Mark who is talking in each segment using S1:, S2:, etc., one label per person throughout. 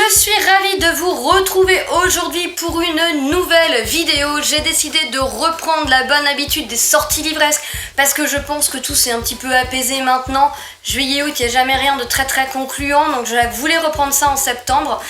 S1: Je suis ravie de vous retrouver aujourd'hui pour une nouvelle vidéo. J'ai décidé de reprendre la bonne habitude des sorties livresques parce que je pense que tout s'est un petit peu apaisé maintenant. Juillet, août, il n'y a jamais rien de très concluant, donc je voulais reprendre ça en septembre.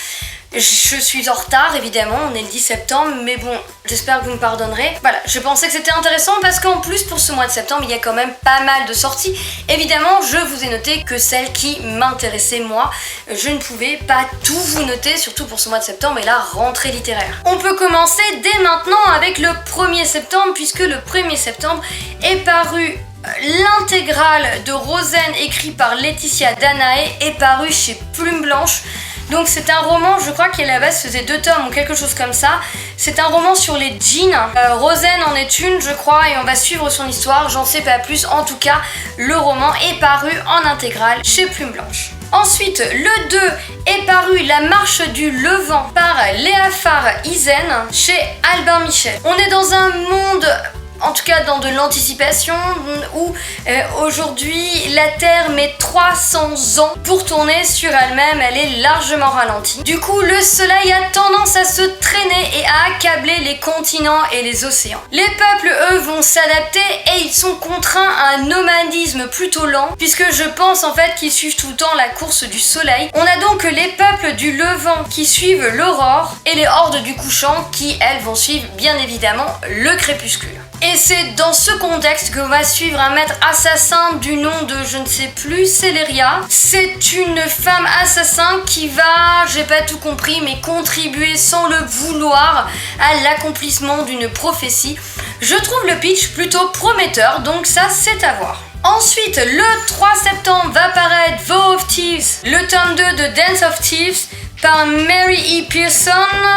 S1: Je suis en retard évidemment, on est le 10 septembre, mais bon, j'espère que vous me pardonnerez. Voilà, je pensais que c'était intéressant parce qu'en plus pour ce mois de septembre, il y a quand même pas mal de sorties. Évidemment, je vous ai noté que celles qui m'intéressaient moi. Je ne pouvais pas tout vous noter, surtout pour ce mois de septembre et la rentrée littéraire. On peut commencer dès maintenant avec le 1er septembre, puisque le 1er septembre est paru l'intégrale de Rosen écrit par Laetitia Danae est paru chez Plume Blanche. Donc c'est un roman, je crois qu'à la base faisait 2 tomes ou quelque chose comme ça. C'est un roman sur les jeans. Rosen en est une, je crois, et on va suivre son histoire. J'en sais pas plus. En tout cas, le roman est paru en intégrale chez Plume Blanche. Ensuite, le 2 est paru La Marche du Levant par Léa Farr-Eisen chez Albin Michel. On est dans un monde, en tout cas dans de l'anticipation, où aujourd'hui la Terre met 300 ans pour tourner sur elle-même, elle est largement ralentie. Du coup, le soleil a tendance à se traîner et à accabler les continents et les océans. Les peuples, eux, vont s'adapter et ils sont contraints à un nomadisme plutôt lent, puisque je pense en fait qu'ils suivent tout le temps la course du soleil. On a donc les peuples du Levant qui suivent l'aurore et les hordes du couchant qui, elles, vont suivre bien évidemment le crépuscule. Et c'est dans ce contexte que va suivre un maître assassin du nom de, je ne sais plus, Céléria. C'est une femme assassin qui va, j'ai pas tout compris, mais contribuer sans le vouloir à l'accomplissement d'une prophétie. Je trouve le pitch plutôt prometteur, donc ça c'est à voir. Ensuite, le 3 septembre va paraître Vow of Thieves, le tome 2 de Dance of Thieves par Mary E. Pearson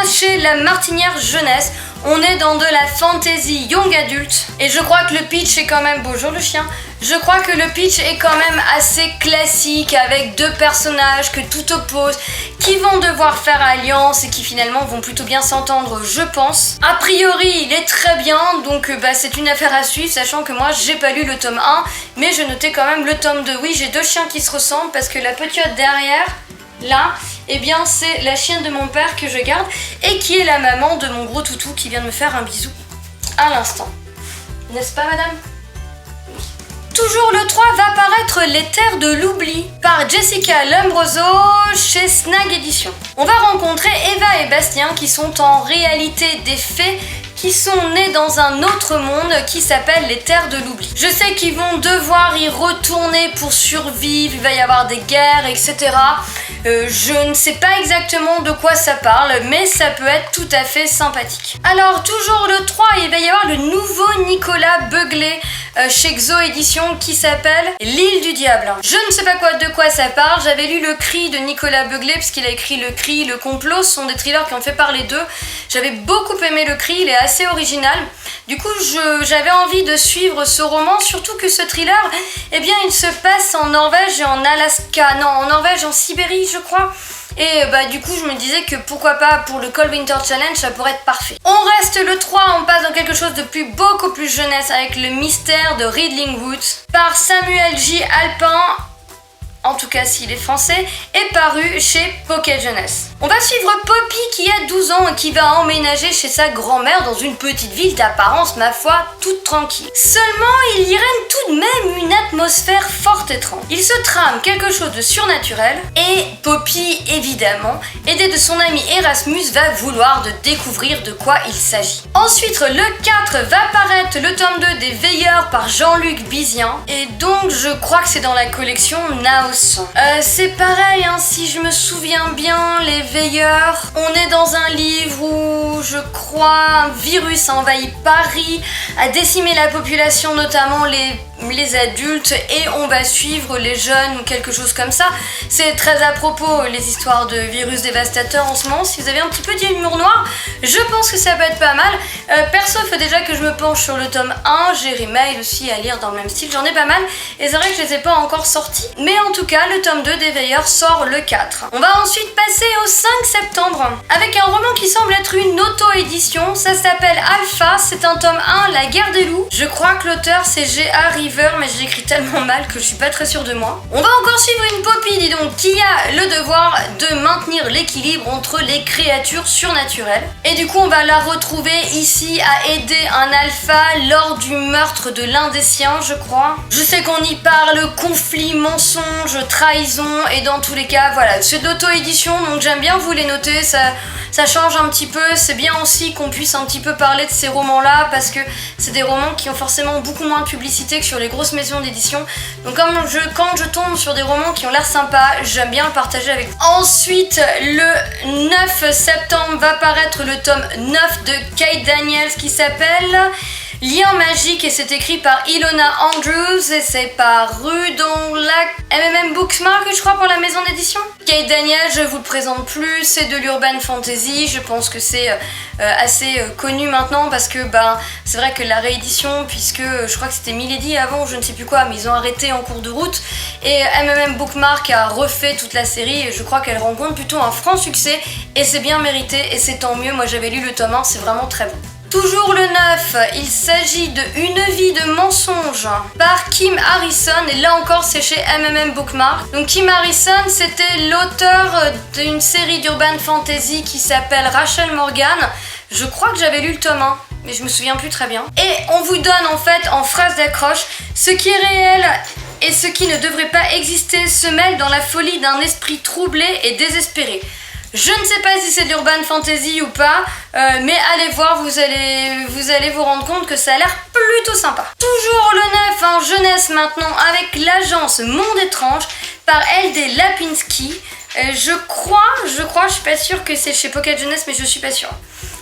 S1: chez La Martinière Jeunesse. On est dans de la fantasy young adulte et je crois que le pitch est quand même... Bonjour le chien. Je crois que le pitch est quand même assez classique avec 2 personnages que tout oppose, qui vont devoir faire alliance et qui finalement vont plutôt bien s'entendre, je pense. A priori, il est très bien, donc c'est une affaire à suivre, sachant que moi j'ai pas lu le tome 1, mais je notais quand même le tome 2. Oui, j'ai 2 chiens qui se ressemblent parce que la petite derrière, là, eh bien c'est la chienne de mon père que je garde et qui est la maman de mon gros toutou qui vient de me faire un bisou à l'instant. N'est-ce pas madame? Toujours le 3 va paraître Les Terres de l'Oubli par Jessica Lombroso chez Snag Éditions. On va rencontrer Eva et Bastien qui sont en réalité des fées qui sont nés dans un autre monde qui s'appelle les Terres de l'Oubli. Je sais qu'ils vont devoir y retourner pour survivre, il va y avoir des guerres, etc. Je ne sais pas exactement de quoi ça parle, mais ça peut être tout à fait sympathique. Alors, toujours le 3, il va y avoir le nouveau Nicolas Beuglé chez Xo Éditions qui s'appelle L'île du diable. Je ne sais pas de quoi ça parle, j'avais lu Le Cri de Nicolas Beuglé, parce qu'il a écrit Le Cri, Le Complot, ce sont des thrillers qui ont fait parler d'eux. J'avais beaucoup aimé Le Cri, il est assez original. Du coup, j'avais envie de suivre ce roman, surtout que ce thriller, eh bien, il se passe en Norvège et en Alaska. Non, en Norvège, en Sibérie, je crois. Et du coup, je me disais que pourquoi pas pour le Cold Winter Challenge, ça pourrait être parfait. On reste le 3, on passe dans quelque chose de beaucoup plus jeunesse avec Le Mystère de Riddling Woods par Samuel J. Alpin. En tout cas s'il est français, est paru chez Pocket Jeunesse. On va suivre Poppy qui a 12 ans et qui va emménager chez sa grand-mère dans une petite ville d'apparence, ma foi, toute tranquille. Seulement, il y règne tout de même une atmosphère fort étrange. Il se trame quelque chose de surnaturel et Poppy, évidemment, aidée de son ami Erasmus, va vouloir de découvrir de quoi il s'agit. Ensuite, le 4 va paraître le tome 2 des Veilleurs par Jean-Luc Bizien et donc je crois que c'est dans la collection Naos. C'est pareil, hein, si je me souviens bien, les Veilleurs, on est dans un livre où, je crois, un virus a envahi Paris, a décimé la population, notamment les adultes, et on va suivre les jeunes ou quelque chose comme ça. C'est très à propos, les histoires de virus dévastateurs en ce moment. Si vous avez un petit peu d'humour noir, je pense que ça peut être pas mal. Perso, il faut déjà que je me penche sur le tome 1, j'ai Remail aussi à lire dans le même style, j'en ai pas mal, et c'est vrai que je les ai pas encore sortis. Mais en tout cas, le tome 2 des Veilleurs sort le 4. On va ensuite passer au 5 septembre, avec un roman qui semble être une auto-édition, ça s'appelle Alpha, c'est un tome 1, La Guerre des loups. Je crois que l'auteur c'est G.A. Riva. River, mais je l'écris tellement mal que je suis pas très sûre de moi. On va encore suivre une Poppy, dis donc, qui a le devoir de maintenir l'équilibre entre les créatures surnaturelles. Et du coup, on va la retrouver ici à aider un alpha lors du meurtre de l'un des siens, je crois. Je sais qu'on y parle conflit, mensonge, trahison, et dans tous les cas, voilà, c'est d'auto-édition, donc j'aime bien vous les noter, ça change un petit peu. C'est bien aussi qu'on puisse un petit peu parler de ces romans-là, parce que c'est des romans qui ont forcément beaucoup moins de publicité que sur les grosses maisons d'édition. Donc quand je tombe sur des romans qui ont l'air sympas, j'aime bien le partager avec vous. Ensuite, le 9 septembre va paraître le tome 9 de Kate Daniels qui s'appelle Lien magique, et c'est écrit par Ilona Andrews et c'est paru dans la MMM Booksmart, je crois, pour la maison d'édition. Kate Daniels, je vous le présente plus, c'est de l'urban fantasy. Je pense que c'est assez connu maintenant parce que c'est vrai que la réédition, puisque je crois que c'était Milady avant, je ne sais plus quoi, mais ils ont arrêté en cours de route, et MMM Bookmark a refait toute la série et je crois qu'elle rencontre plutôt un franc succès et c'est bien mérité et c'est tant mieux. Moi j'avais lu le tome 1, c'est vraiment très bon. Toujours le 9, il s'agit de Une vie de mensonges par Kim Harrison, et là encore c'est chez MMM Bookmark. Donc Kim Harrison, c'était l'auteur d'une série d'urban fantasy qui s'appelle Rachel Morgan. Je crois que j'avais lu le tome 1, mais je me souviens plus très bien. Et on vous donne en fait en phrase d'accroche: ce qui est réel et ce qui ne devrait pas exister se mêlent dans la folie d'un esprit troublé et désespéré. Je ne sais pas si c'est de l'urban fantasy ou pas, mais allez voir, vous allez vous rendre compte que ça a l'air plutôt sympa. Toujours le 9 en jeunesse maintenant, avec l'agence Monde Étrange par L.D. Lapinski. Je crois, je suis pas sûre que c'est chez Pocket Jeunesse, mais je suis pas sûre.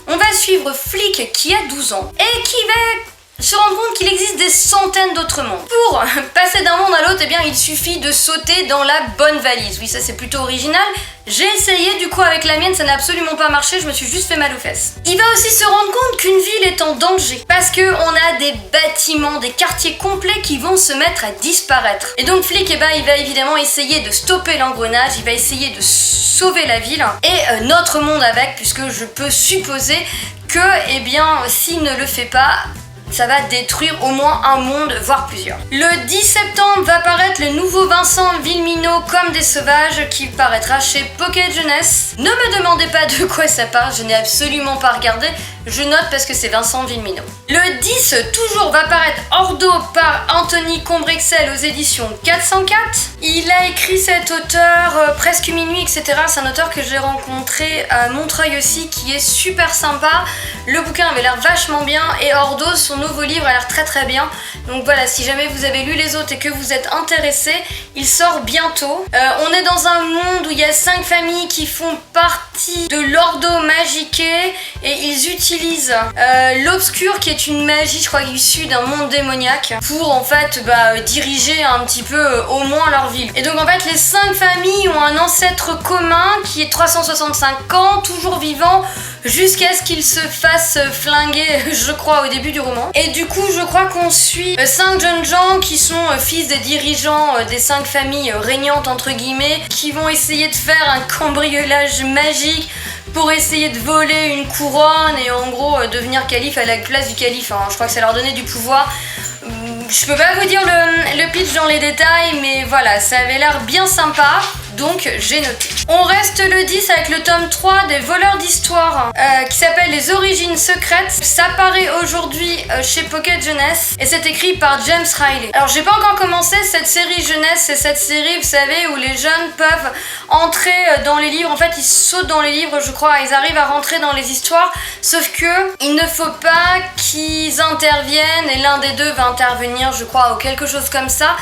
S1: On va suivre Flick qui a 12 ans et qui va se rendre compte qu'il existe des centaines d'autres mondes. Pour passer d'un monde à l'autre, eh bien, il suffit de sauter dans la bonne valise. Oui, ça c'est plutôt original. J'ai essayé, du coup avec la mienne ça n'a absolument pas marché, je me suis juste fait mal aux fesses. Il va aussi se rendre compte qu'une ville est en danger parce qu'on a des bâtiments, des quartiers complets qui vont se mettre à disparaître. Et donc Flick, il va évidemment essayer de stopper l'engrenage, il va essayer de sauver la ville et notre monde avec, puisque je peux supposer que, eh bien, s'il ne le fait pas, ça va détruire au moins un monde, voire plusieurs. Le 10 septembre va paraître le nouveau Vincent Villeminot Comme des sauvages qui paraîtra chez Pocket Jeunesse. Ne me demandez pas de quoi ça parle, je n'ai absolument pas regardé, je note parce que c'est Vincent Villeminot. Le 10 toujours va paraître Ordo par Anthony Combrexel aux éditions 404. Il a écrit cet auteur Presque minuit, etc. C'est un auteur que j'ai rencontré à Montreuil aussi, qui est super sympa. Le bouquin avait l'air vachement bien et Ordo, son nouveau livre, a l'air très très bien. Donc voilà, si jamais vous avez lu les autres et que vous êtes intéressé, il sort bientôt. On est dans un monde où il y a 5 familles qui font partie de l'Ordo Magique et ils utilisent l'Obscur, qui est une magie, je crois, issue d'un monde démoniaque, pour en fait diriger un petit peu au moins leur ville. Et donc en fait les 5 familles ont un ancêtre commun qui est 365 ans, toujours vivant, jusqu'à ce qu'il se fasse flinguer, je crois, au début du roman. Et du coup, je crois qu'on suit 5 jeunes gens qui sont fils des dirigeants des 5 familles régnantes, entre guillemets, qui vont essayer de faire un cambriolage magique pour essayer de voler une couronne et en gros devenir calife à la place du calife. Je crois que ça leur donnait du pouvoir. Je peux pas vous dire le pitch dans les détails, mais voilà, ça avait l'air bien sympa, donc j'ai noté. On reste le 10 avec le tome 3 des voleurs d'histoire qui s'appelle Les origines secrètes. Ça paraît aujourd'hui chez Pocket Jeunesse et c'est écrit par James Riley. Alors j'ai pas encore commencé cette série jeunesse, c'est cette série, vous savez, où les jeunes peuvent entrer dans les livres. En fait, ils sautent dans les livres, je crois, ils arrivent à rentrer dans les histoires, sauf que il ne faut pas qu'ils interviennent et l'un des deux va intervenir, je crois, ou quelque chose comme ça.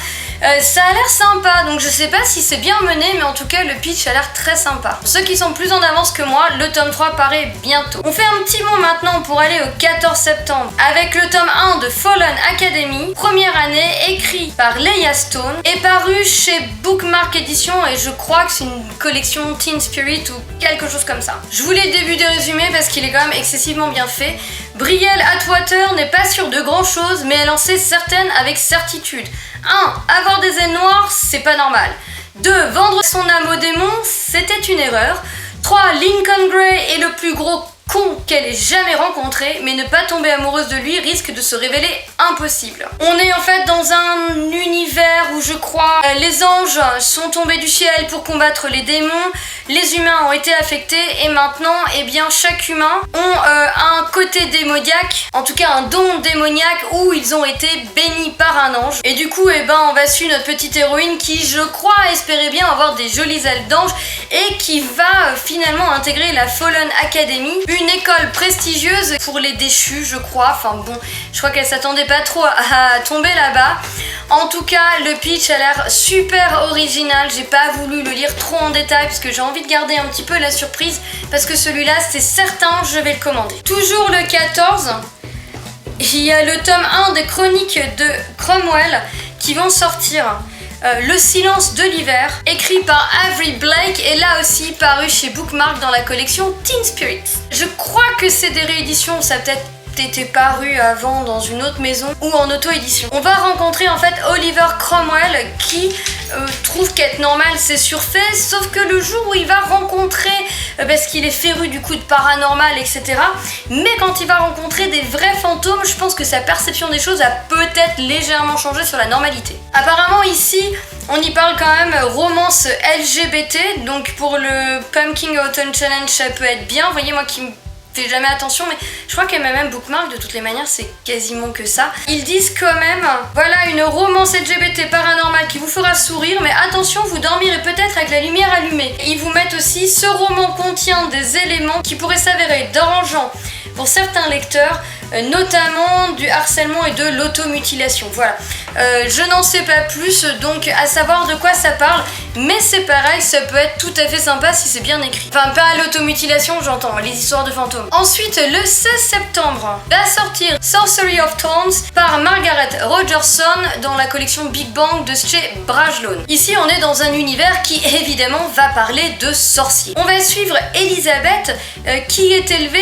S1: Ça a l'air sympa, donc je sais pas si c'est bien mené, mais en tout cas le pitch a l'air très sympa. Pour ceux qui sont plus en avance que moi, le tome 3 paraît bientôt. On fait un petit bond maintenant pour aller au 14 septembre avec le tome 1 de Fallen Academy, première année, écrit par Leia Stone, et paru chez Bookmark Edition, et je crois que c'est une collection Teen Spirit ou quelque chose comme ça. Je vous lis le début des résumés parce qu'il est quand même excessivement bien fait. Brielle Atwater n'est pas sûre de grand chose, mais elle en sait certaines avec certitude. 1. Avoir des ailes noires, c'est pas normal. 2. Vendre son âme au démon, c'était une erreur. 3. Lincoln Gray est le plus gros con qu'elle ait jamais rencontré, mais ne pas tomber amoureuse de lui risque de se révéler impossible. On est en fait dans un univers où je crois les anges sont tombés du ciel pour combattre les démons, les humains ont été affectés et maintenant eh bien chaque humain ont un côté démoniaque, en tout cas un don démoniaque où ils ont été bénis par un ange. Et du coup eh ben on va suivre notre petite héroïne qui je crois espérait bien avoir des jolies ailes d'ange et qui va finalement intégrer la Fallen Academy, une école prestigieuse pour les déchus je crois, enfin bon je crois qu'elle s'attendait pas trop à tomber là-bas. En tout cas le pitch a l'air super original, j'ai pas voulu le lire trop en détail parce que j'ai envie de garder un petit peu la surprise parce que celui-là c'est certain je vais le commander. Toujours le 14, il y a le tome 1 des chroniques de Cromwell qui vont sortir. Le silence de l'hiver, écrit par Avery Blake et là aussi paru chez Bookmark dans la collection Teen Spirit. Je crois que c'est des rééditions, ça a peut-être été paru avant dans une autre maison ou en auto-édition. On va rencontrer en fait Oliver Cromwell qui trouve qu'être normal c'est surfait, sauf que le jour où il va rencontrer, parce qu'il est féru du coup de paranormal etc, mais quand il va rencontrer des vrais fantômes, je pense que sa perception des choses a peut-être légèrement changé sur la normalité. Apparemment ici on y parle quand même romance LGBT, donc pour le Pumpkin Autumn Challenge ça peut être bien, vous voyez moi qui fais jamais attention, mais je crois qu'elle m'a même Bookmark, de toutes les manières c'est quasiment que ça. Ils disent quand même, voilà une romance LGBT paranormale qui vous fera sourire, mais attention vous dormirez peut-être avec la lumière allumée. Et ils vous mettent aussi, ce roman contient des éléments qui pourraient s'avérer dérangeants pour certains lecteurs, notamment du harcèlement et de l'automutilation. Voilà, je n'en sais pas plus, donc à savoir de quoi ça parle, mais c'est pareil, ça peut être tout à fait sympa si c'est bien écrit. Enfin, pas l'automutilation, j'entends, les histoires de fantômes. Ensuite, le 16 septembre, va sortir Sorcery of Thorns par Margaret Rogerson dans la collection Big Bang de chez Brajlon. Ici, on est dans un univers qui, évidemment, va parler de sorciers. On va suivre Elisabeth, qui est élevée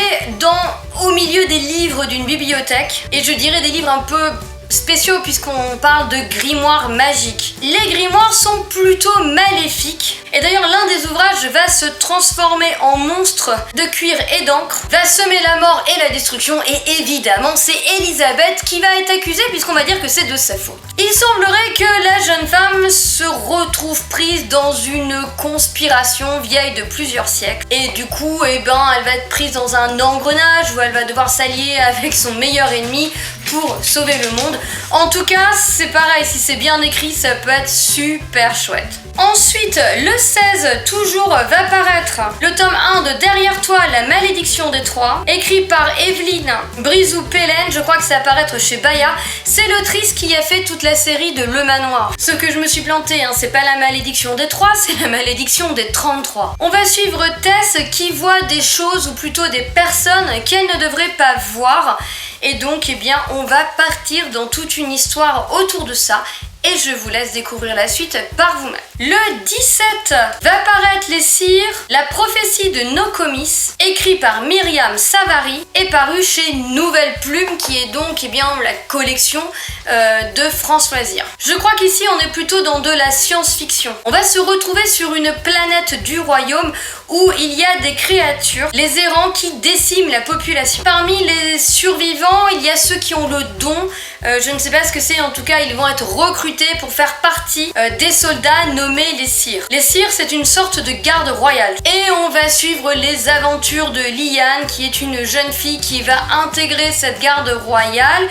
S1: au milieu des livres d'une bibliothèque, et je dirais des livres un peu spéciaux puisqu'on parle de grimoires magiques. Les grimoires sont plutôt maléfiques et d'ailleurs l'un des ouvrages va se transformer en monstre de cuir et d'encre, va semer la mort et la destruction et évidemment c'est Elisabeth qui va être accusée puisqu'on va dire que c'est de sa faute. Il semblerait que la jeune femme se retrouve prise dans une conspiration vieille de plusieurs siècles et du coup elle va être prise dans un engrenage où elle va devoir s'allier avec son meilleur ennemi pour sauver le monde. En tout cas, c'est pareil, si c'est bien écrit, ça peut être super chouette. Ensuite, le 16, toujours, va paraître le tome 1 de Derrière toi, la malédiction des trois, écrit par Evelyne Brizou-Pellen, je crois que ça va apparaître chez Baya. C'est l'autrice qui a fait toute la série de Le Manoir. Ce que je me suis plantée, c'est pas la malédiction des trois, c'est la malédiction des 33. On va suivre Tess qui voit des choses, ou plutôt des personnes qu'elle ne devrait pas voir. Et donc, on va partir dans toute une histoire autour de ça. Et je vous laisse découvrir la suite par vous-même. Le 17 va paraître Les Cires, la prophétie de Nokomis, écrit par Myriam Savary et paru chez Nouvelle Plume, qui est donc la collection de France Loisirs. Je crois qu'ici on est plutôt dans de la science-fiction. On va se retrouver sur une planète du royaume où il y a des créatures, les errants, qui déciment la population. Parmi les survivants, il y a ceux qui ont le don, je ne sais pas ce que c'est, en tout cas ils vont être recrutés pour faire partie des soldats nommés les Cires. Les Cires, c'est une sorte de garde royale. Et on va suivre les aventures de Liane, qui est une jeune fille qui va intégrer cette garde royale,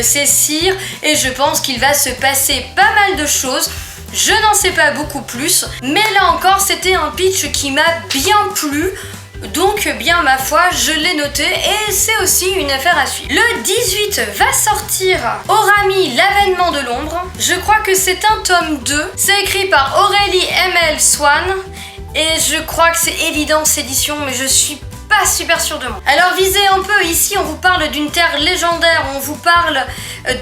S1: ces Cires, et je pense qu'il va se passer pas mal de choses. Je n'en sais pas beaucoup plus, mais là encore, c'était un pitch qui m'a bien plu. Donc ma foi, je l'ai noté et c'est aussi une affaire à suivre. Le 18 va sortir Orami, l'avènement de l'ombre. Je crois que c'est un tome 2. C'est écrit par Aurélie M.L. Swan et je crois que c'est Évidence Édition, mais je suis pas super sûre de moi. Alors visez un peu, ici on vous parle d'une terre légendaire, on vous parle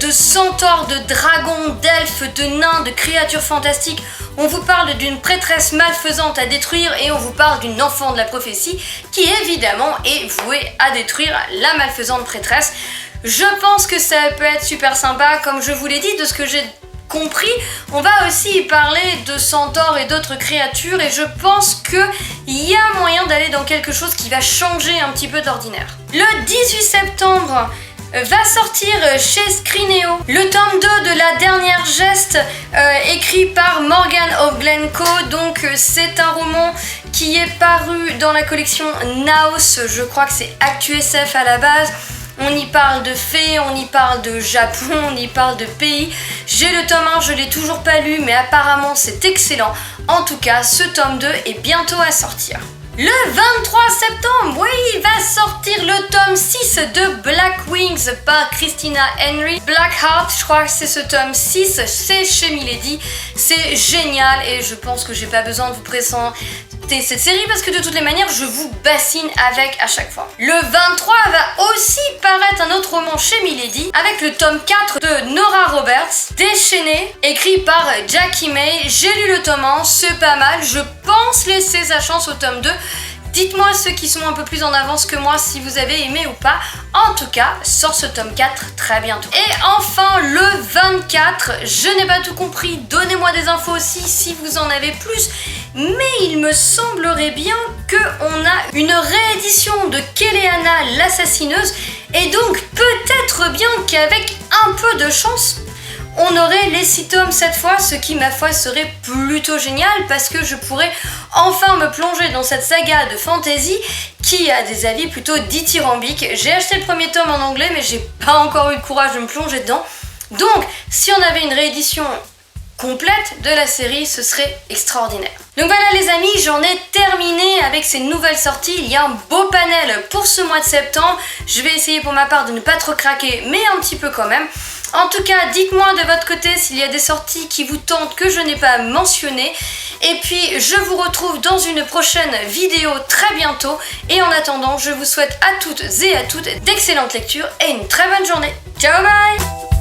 S1: de centaures, de dragons, d'elfes, de nains, de créatures fantastiques. On vous parle d'une prêtresse malfaisante à détruire et on vous parle d'une enfant de la prophétie qui évidemment est vouée à détruire la malfaisante prêtresse. Je pense que ça peut être super sympa, comme je vous l'ai dit, de ce que j'ai compris, on va aussi y parler de centaures et d'autres créatures et je pense qu'il y a moyen d'aller dans quelque chose qui va changer un petit peu d'ordinaire. Le 18 septembre, va sortir chez Scrineo le tome 2 de La Dernière Geste, écrit par Morgan O'Glencoe. Donc c'est un roman qui est paru dans la collection Naos, je crois que c'est ActuSF à la base. On y parle de fées, on y parle de Japon, on y parle de pays. J'ai le tome 1, je l'ai toujours pas lu, mais apparemment c'est excellent. En tout cas, ce tome 2 est bientôt à sortir. Le 23 septembre, oui, va sortir le tome 6 de Black Wings par Christina Henry. Blackheart, je crois que c'est ce tome 6, c'est chez Milady. C'est génial et je pense que j'ai pas besoin de vous présenter cette série parce que de toutes les manières, je vous bassine avec à chaque fois. Le 23 va aussi paraître un autre roman chez Milady avec le tome 4 de Nora Roberts, Déchaîné, écrit par Jackie May. J'ai lu le tome 1, c'est pas mal, je pense laisser sa chance au tome 2. Dites-moi ceux qui sont un peu plus en avance que moi si vous avez aimé ou pas. En tout cas, sort ce tome 4 très bientôt. Et enfin, le 24, je n'ai pas tout compris, donnez-moi des infos aussi si vous en avez plus. Mais il me semblerait bien qu'on a une réédition de Keleana l'assassineuse. Et donc peut-être bien qu'avec un peu de chance, on aurait les 6 tomes cette fois, ce qui ma foi serait plutôt génial parce que je pourrais enfin me plonger dans cette saga de fantasy qui a des avis plutôt dithyrambiques. J'ai acheté le premier tome en anglais mais j'ai pas encore eu le courage de me plonger dedans. Donc si on avait une réédition complète de la série, ce serait extraordinaire. Donc voilà les amis, j'en ai terminé avec ces nouvelles sorties. Il y a un beau panel pour ce mois de septembre. Je vais essayer pour ma part de ne pas trop craquer, mais un petit peu quand même. En tout cas, dites-moi de votre côté s'il y a des sorties qui vous tentent que je n'ai pas mentionnées. Et puis, je vous retrouve dans une prochaine vidéo très bientôt. Et en attendant, je vous souhaite à toutes et à toutes d'excellentes lectures et une très bonne journée. Ciao, bye!